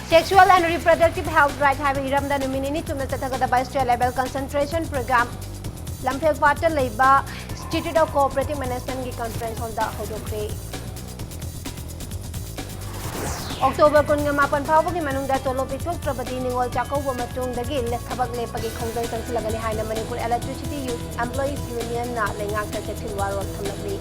Sexual and reproductive health right have hiramda numinini chumna chathagadaba state level concentration program lamphel pata leiba Institute of Cooperative Management ki conference honda hodokre October kunngamapan phawbagi manungda tolo pithok trabadi ningol chakauba matungdagi thabak lepagi khongjang tangsilagani haina Manipur Electricity Employees Union na lengak ta chethilwarol thamlabri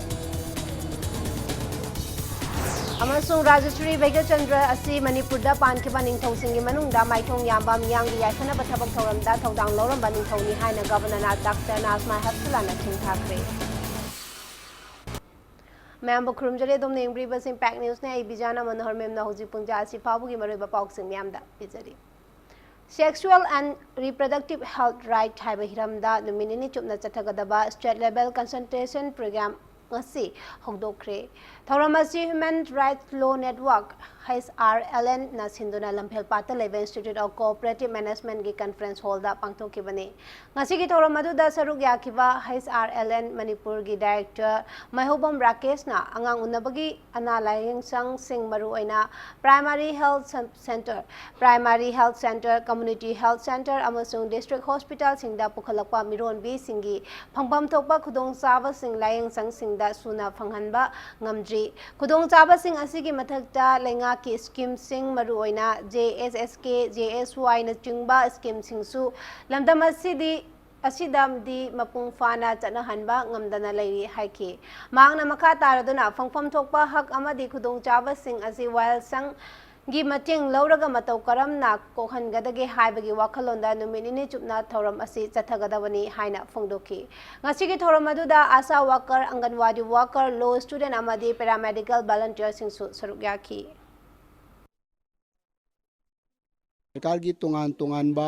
Amasung Rajashri Vegachandra asi Manipur da pankiba ningthau singi manungda maithong yamba miyang gi yaifana bathabak thoramda thodang loramba ningthau ni haina Governor na Dr. Nazma Hapsulana thingthakre Member Kurumjare dom nengri bas impact news ne ibijana manohar memna hoji pungja asi phabugi maroiba pauk-sing myamda pijari Sexual and reproductive health right haiba hiramda numinini chupna chathagadaba state level concentration program ngasi hongdokre Thoramasi Human Rights Law Network HRLN na sinduna lamphel pata leva Institute of Cooperative Management gi conference hall da pangthokibani ngasi gi thoramadu da saruk yakiba HRLN Manipur gi director Mahobam Rakesh na angang unabagi ana layeng sang sing maru oina primary health center community health center amasung district hospital singda pukhalakpa miron bi singi phangpam thokpa khudong saba sing layeng sang singda suna phanghanba ngamji Kudong chaba sing asigi mathakta lenga ki scheme sing maru oina JSSK JSY na chingba scheme sing su lamdam asidam di mapung fana chana hanba ngamdana leiri haiki mangna makha taraduna phangpham thokpa hak amadi kudong chaba sing asi while sang gi mateng lauraga matau karamna kokhangadage haibagi wakhalonda numinini chupna thoram asi chathagadabani haina phongdoki ngasigi thoram aduda asa worker anganwadi worker law student amadi paramedical volunteer singsu saruk yaki सरकार की तोंगान बा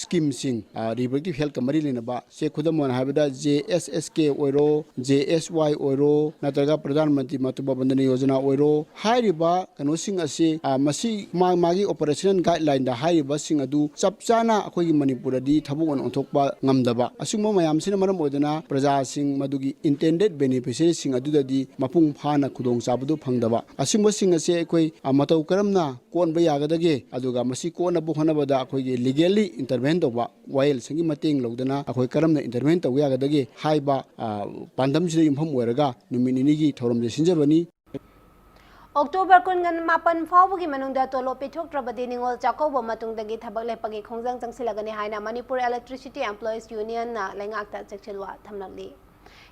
scheme सिंग reproductive health का मरी लेना से खुदमोन हाबदा JSSK ओरो JSY ओरो नत्रगा प्रधानमंत्री मतुबा बंधन योजना ओरो हाइरिबा कनोसिंग असे मसी मागी ऑपरेशनल गाइडलाइन दा हाइरिबा सिंग अदु चपचाना अखोगी मणिपुर दी थबुन ओंथोकबा ngamdaba asungma mayam sina maram odana praja sing madugi intended beneficiary sing adudadi mapung phana khudong chabadu phangdaba asungma sing ase akoi matau karamna kon ba yagadage aduga masi कोना बुखनबदा अखोगी legally intervene तौबा vial संगी मतेंग लौदना अखोई करमना intervene तौ यागदगे हाइबा पांदम सिदे युमफम ओरगा नुमिनिनिगी थौरम जे सिंजबनी October kungan mapan phawbugi manungda tolo pithoktrabadi ningol chakauba matungdagi thabak lepagi khongjang changsilagani haina Manipur Electricity Employees Union na lengakta chekchilwa thamlali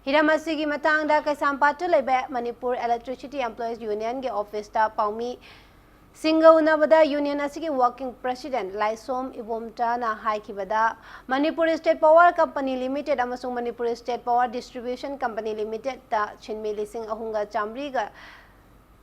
Hiramasigi matangda kaisampatu leba Manipur Electricity Employees Union ge office ta paumi Singa unabada union asigi working president Laisom Ibomta na haikibada Manipur State Power Company Limited amasung Manipur State Power Distribution Company Limited ta chinmi lising ahunga chamri ga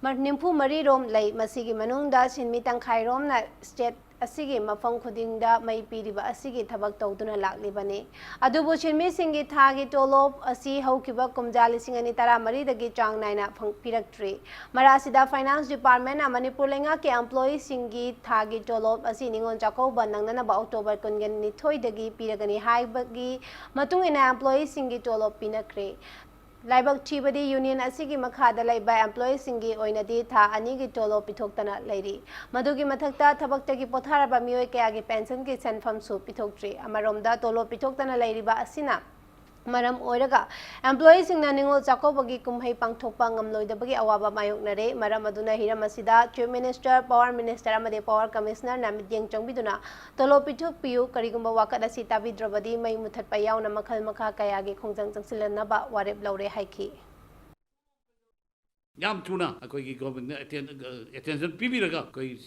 nimpu mari rom lai masigi manungda chinmi tangkhai rom na state asigi mafam khudingda mai piriba asigi thabak tawduna laklibani adubu chinmi singi thagi tolop asi haukiba kumjali singani tara mari dagi chang naina piraktre marasida finance department na Manipur lenga ke employee singi thagi tolop asi ningon chakau banangna ba October kungen ni thoi dagi piragani haibagi matungina employee singi tolop pinakre Laibak Chibadi Union asigi makhada laiba employees singi oinadi tha anigi tolo pithoktana leiri madugi mathakta thabaktagi potharaba mioi kayagi pension ki senfam su pithoktri amaromda tolo pithoktana leiriba asina maram oiraga employees singna ningol chakobagi kumhai pangthokpa ngamloidabagi awaba mayoknare maram aduna hiramasida chief minister power minister amade power commissioner na midyeng changbiduna tolo pithok piu karigumba wakat asi tabidravadi mai muthatpa yauna makhal makha kayagi khongjang changsilanaba warep laure haiki Yam tuna, a koi government attention Pibiraga, koi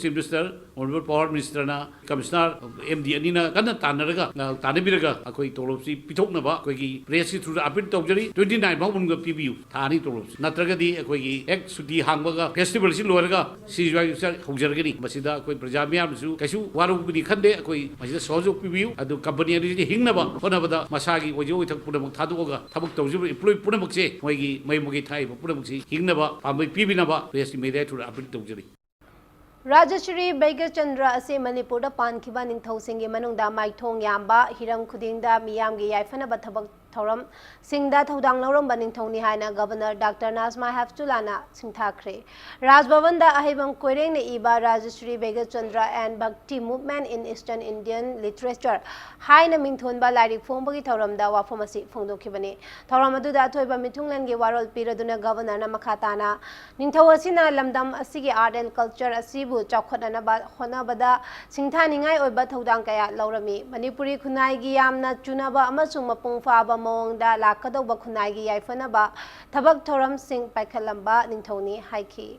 Minister, Honorable Power Minister, Commissioner, MD Anina, Kana Tanaraga, Tanabiraga, a koi Tolosi, Pitoknaba, koi Presi through the Apit Togeri, 29 Mounga PBU, Tani Tolos, Natragadi, a koi ex Sudi Hamburger, Festival Silorga, Sijay Hojargani, Masida, koi Prajamiam, Kasu, Waru Kande, koi Masida Sozo PBU, a do company Hingnaba, Honabada, Masagi, Wajo, Punamak Taduga, Tabuk Tozu, Punamakse, Wagi, Maimogi Tai, Punamuxi. Hingnaba, Pambai Pibinaba, Resti Media to Apit Togeri. Rajashri Vegachandra ase Manipur da pankhiba ningthau singi manungda maithong yamba hiram khudingda miyamgi yaifana bathabak थौरम सिंगदा थौदांग लौरम बनिंगथौनी हाइना governor doctor Najma हैफ्तुल्लाना सिंथाखरे राजभवन दा अहिबम कोइरेंग ने इबा Rajarshi Bhagyachandra and bhakti movement in eastern Indian literature हाइना मिंथोनबा लाइरिक फोंबगी थौरम दा वाफम असि फोंदोखिबने थौरम अदुदा अथोइबा मिथुंगलनगे वारोल पिरदुना गवर्नर ना मखाताना निंगथौ असिना लमदम असिगे आर्ट एंड कल्चर असिबु चौखटनबा होनबदा सिंथानिंगाई ओइबा थौदांग कया लौरमी मणिपुरी खुनाइगी यामना चुनबा अमसुंग मपुंग फाबा मोंगदा लाकदौबा खुनाइगी याइफनबा थबक थौरम सिंग पाइखलंबा निंगथौनी हाइखी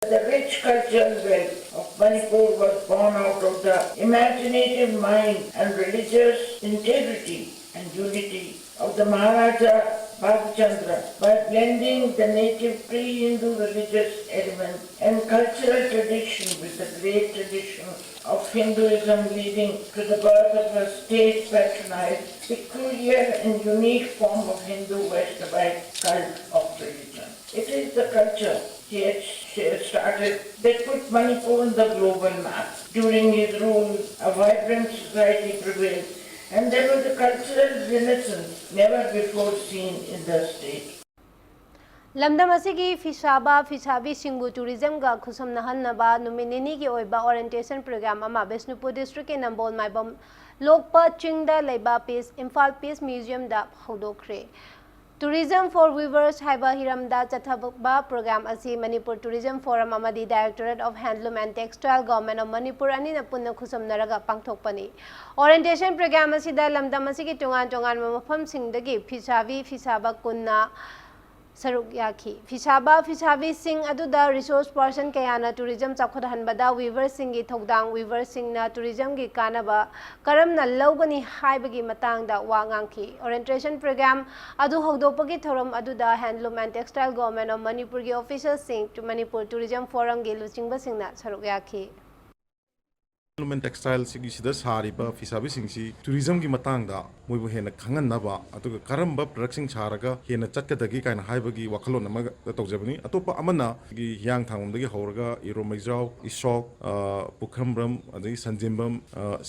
The rich cultural wealth of Manipur was born out of the imaginative mind and religious integrity and unity of the Maharaja Bhagchandra by blending the native pre-Hindu religious element and cultural tradition with the great tradition of Hinduism leading to the birth of a state-patronized, peculiar and unique form of Hindu Vaishnavite cult of religion. It is the culture he had started that put Manipur on the global map. During his rule, a vibrant society prevailed, and there was a cultural renaissance never before seen in the state. लमदम असिगी फिसाबा फिसाबी सिंगु tourism का खुसम नहन्नबा नुमिनिनी की ओइबा orientation programme अमा Bishnupur district के नंबोल माइबम लोकपा चिंगदा लेबा पीस इम्फाल पीस म्यूजियम दा हौदोखरे टूरिज्म फॉर वीवर्स हाइबा हिरमदा चथबा प्रोग्राम असी मणिपुर टूरिज्म फोरम अमदी directorate of handloom and textile government of Manipur अनिना पुन्ना खुसमनरगा पांगथोकपनी ओरिएंटेशन प्रोग्राम असिदा लमदम असिगी टोंगान टोंगान मफम सिंगदगी फिसाबी फिसाबा कुन्ना सरुक याखी फिसाबा फिसाबी सिंग अदुदा रिसोर्स पर्सन कयाना टूरिज्म चाखोदहनबदा वीवर सिंगी थौदांग वीवर सिंगना टूरिज्म की कानबा करमना लौगनी हाइबगी मतांगदा वा गांखी ओरिएंटेशन प्रोग्राम अदु हौदोपगी थौरम अदुदा handloom and textile government of Manipur की ऑफिसर सिंग मणिपुर टूरिज्म फोरम की लुचिंगबा सिंगना सरुक याखी Human textile sigi sida sariba fisabi singsi tourism gi matangda moibu hena khanganaba atuga karamba production charaga hena chatkadagi kaina haibagi wakhalon ama tawjabani atopa amana gi yang thangumdagi horaga iromaijaw isok pukhambram adagi sanjimbam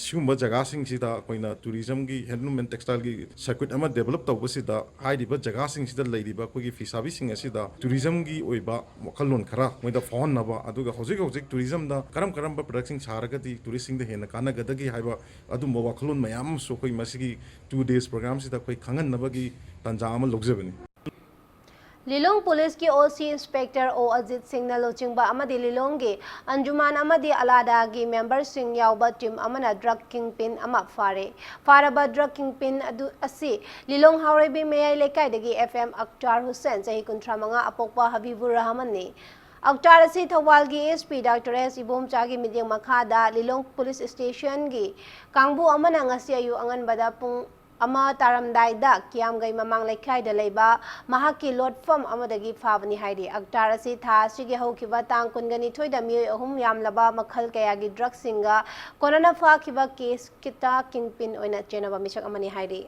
sigumba jaga singsida koina tourism gi handloom and textile gi circuit ama develop tawbasida haidiba jaga singsida leidiba kogi fisabi sing asida tourism gi oiba wakhalon khara moida phone naba aduga hojik tourism da karamba production charaga di Singh हेन कानगदगी हाइबा अदुम वाखलोन मयाम सो कोई मसिगी 2 days programme सिदा कोई खंगन नबगी तंजा अम लोगजबनी Lilong police की OC inspector O Ajit Singh न लोचिंगबा अमदी लिलोंग के अंजुमान अमदी अलादा की मेंबर सिंह यावबा टीम अमना ड्रग किंग पिन अमा फारबा ड्रग किंग पिन अदु असि लिलोंग हावरेबी मेय लेकाइदगी एफएम अख्तार हुसैन सही कुंत्रा मंगा अपोकबा हबीबुर रहमान ने अख्तार असी थौवाल की एसपी डॉक्टर एस इबोमचा की मिदिंग मखादा लिलोंग पुलिस स्टेशन की कांगबु अमना ngasi ayu anganbada pung ama taramdaida kiamgai mamang lekhai da leiba mahaki lotfam amadagi phabani haidi अख्तार असी था सिगे हौखिबा तांग कुनगनी थोइदा मिय अहुम यामलबा मखल कयागी ड्रग सिंगा कोरोना फाखिबा केस किता kingpin ओइना चेनबा मिसक अमनी हाइदी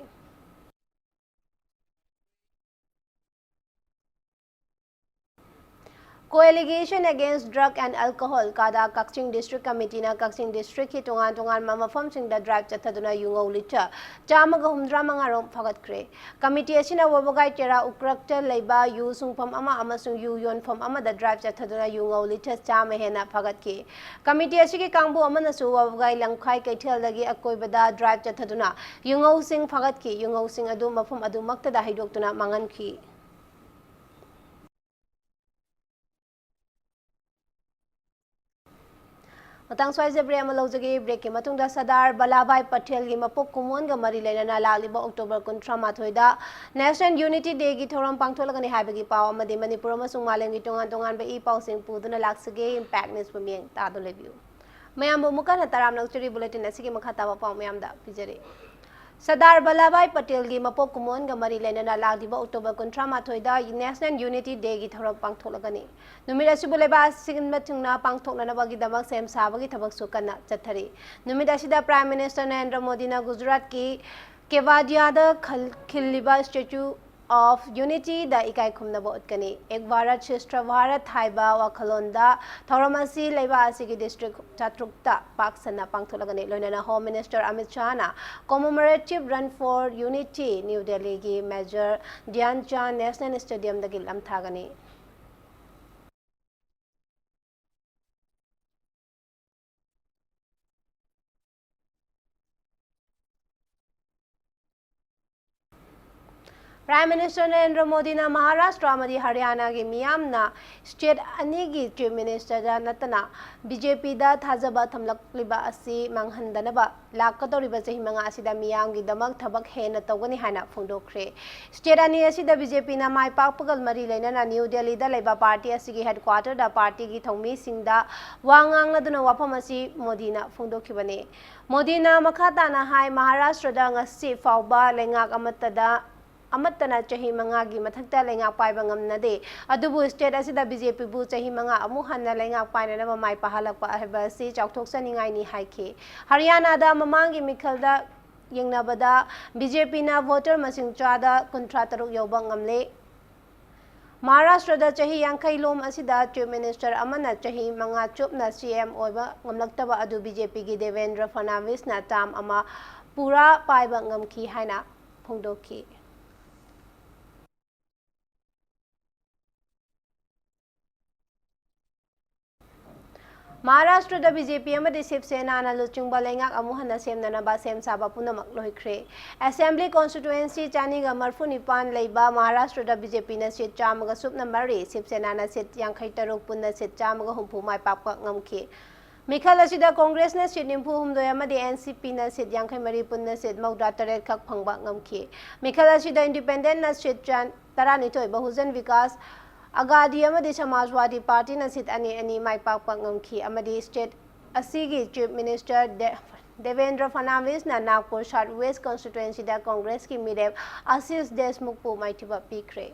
Co-allegation against drug and alcohol kada Kakching District Committee na Kakching District ki tungan mamafam sing da drive chathaduna yungaw lita chamaga humdra mga rom phagat committee asina wabagai tera ukrakta leiba yu sungpam ama amasung yu yonpam ama da drive chathaduna yungaw lita chama hena phagat ki committee asigi kangbu amana su wabagai langkhai kaithel lagi akoi bada drive chathaduna yungaw sing phagat ki yungaw sing adu mafum adu makta da haidoktuna mangan ki मतंग स्वाइजे break अमा लौजगे break के मतुंग दा सरदार बल्लभभाई पटेल की मपोक कुमोन ग मरी लेना लालिबा अक्टोबर 19 दा नेशनल यूनिटी डे की थोरम पांगथोलगनी हाइबगी पाव अमदि मणिपुर अमसुंग मालेंगी तोंगान तोंगान बे ई पाव सिंग पुदुना लाक्सगे इंपैक्ट न्यूज पमियंग तादो लेबियो मयाम बो मुका तराम नक्चरी बुलेटिन असिगी मखातावा पाव मयाम दा पिजरे सरदार बल्लभभाई पटेल की मपोक कुमोन ग मरी लेना लालिबा अक्टोबर 19 दा नेशनल यूनिटी डे की थोरम पांगथोलगनी नुमित असिबु लेबा सिगनबा थुंगना पांगथोकनबगी दमक सेम साबगी थबक सुकना चथरी नुमित असिदा प्राइम मिनिस्टर नरेंद्र मोदी ना गुजरात की केवाडिया दा खिल्लिबा statue of Unity da ikai khumna bo utkani ek Bharat Shreshtha Bharat thaiba wakhalonda thauramasi leiba asigi district chatrukta paksana pangtholagani loinana Home Minister Amit Shah na commemorative run for unity New Delhi gi Major Dhyan Chand National Stadium dagi lamthagani Prime Minister Narendra Modi na Maharashtra amadi Haryana gi miyamna state ani gi chief minister da natana BJP da thajaba thamlakliba asi manghandanaba lakkatoriba chahi manga asida miyam gi damak thabak hena tawgani hana phongdokhre state ani asida BJP na mai pakpagal mari leinana New Delhi da leiba party asigi headquarter da party gi thomi singda wangang laduna wafam asi Modi na phongdokhibane Modi na makhata na hai Maharashtra da ngasi fawba lengak amatada Amatana chahi manga gi mathakta lenga paiba ngamnade adubu state asida BJP bu chahi manga amu hanna lenga paina na mai pahalak pa heba si chawthok saningai ni haike Haryana da mamangi mikhalda yengnabada BJP na voter masing chada kontra taruk yoba ngamle Maharashtra da chahi yankai lom asida chief minister amana chahi manga chupna CM oiba ngamlaktaba adu BJP gi Devendra Fadnavis na tam ama pura paiba ngamki haina phongdoki Maharashtra da BJP amadi Shiv Sena na luchungba lengak amuhana semnana ba sem saba punamak loikre Assembly constituency chaniga marfunipan leiba Maharashtra da BJP na seat chamaga sup number Shiv Sena na seat yankai taruk punna seat chamaga humpu mai papka ngamki Mikhal asida Congress na seat nimpu humdo amadi NCP na seat yankai mari punna seat mawda taret khak phangba ngamki Mikhal asida Independent na seat chan taranitoi Bahujan Vikas Agadi amadi Samajwadi Party na sit ani mai pakpa ngamki amadi state asigi chief minister Devendra Fadnavis na Nagpur South West constituency da Congress ki mireb Ashish Deshmukh pu maitiba pikre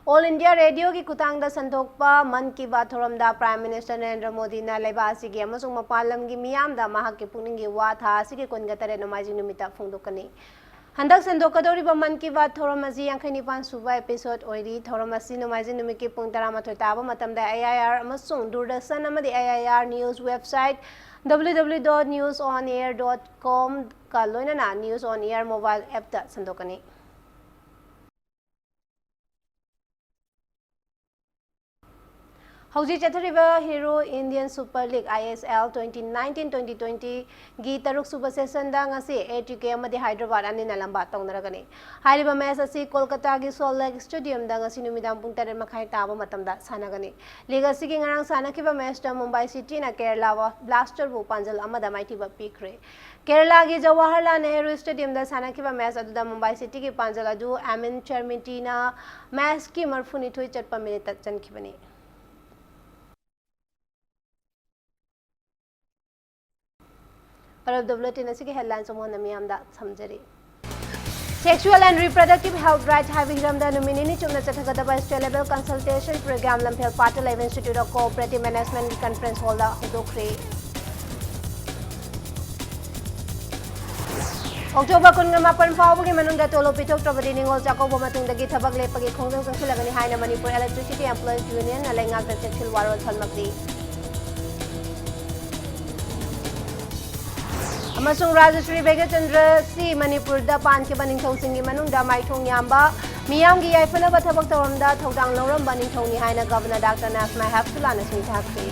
All India Radio ki kutang da sandokpa man ki baat thoramda Prime Minister Narendra Modi na leiba asigi amasung mapalam gi miyam da mahak ki puningi wa tha asigi kongatare nomajing numita phongdokani Handak sandokadoriba man ki baat thoramasi yankhani pan suba episode oiri thoramasi nomajing numiki pung 12 taba matamda AIR amasung Doordarshan amadi AIR news website www.newsonair.com ka loinana News on Air mobile app da sandokani Hauji Chathariba Hero Indian Super League ISL 2019-2020 gi taruk suba session da ngasi ATK amadi Hyderabad ani nalamba tawnaragani hariba match asi Kolkata gi Salt Lake Stadium da ngasi numidam pung 3 makhai taba matamda sanagani league asi gi ngarang sanakiba match da Mumbai City na Kerala Blaster bu panjal amada maitiba pikre Kerala gi Jawaharlal Nehru Stadium da sanakiba match aduda Mumbai City gi panjal adu Amin Chermitina match ki marfuni thoi chatpa minute chankibani Arab bulletin asigi headlines mo na miyamda samjari Sexual and reproductive health rights have hiramda nominee chumna chathagadaba state level consultation program lamphel Patel Institute of Cooperative Management conference hall da hudokre October 18 fawbagi manungda tolo pitok trabadi ningol jakobo matungdagi thabak lepagi khongjang sangsilagani haina Manipur Electricity Employees Union alengak da sexual warol thalmakdi Amasung Rajashri Begachandra si Manipur da pan ke baning thong singi manung da mai thong yamba miyam gi yaifana ba thabak tawam da thodang loram baning thong ni haina Governor Dr. Nasma Hafsula na sing thakri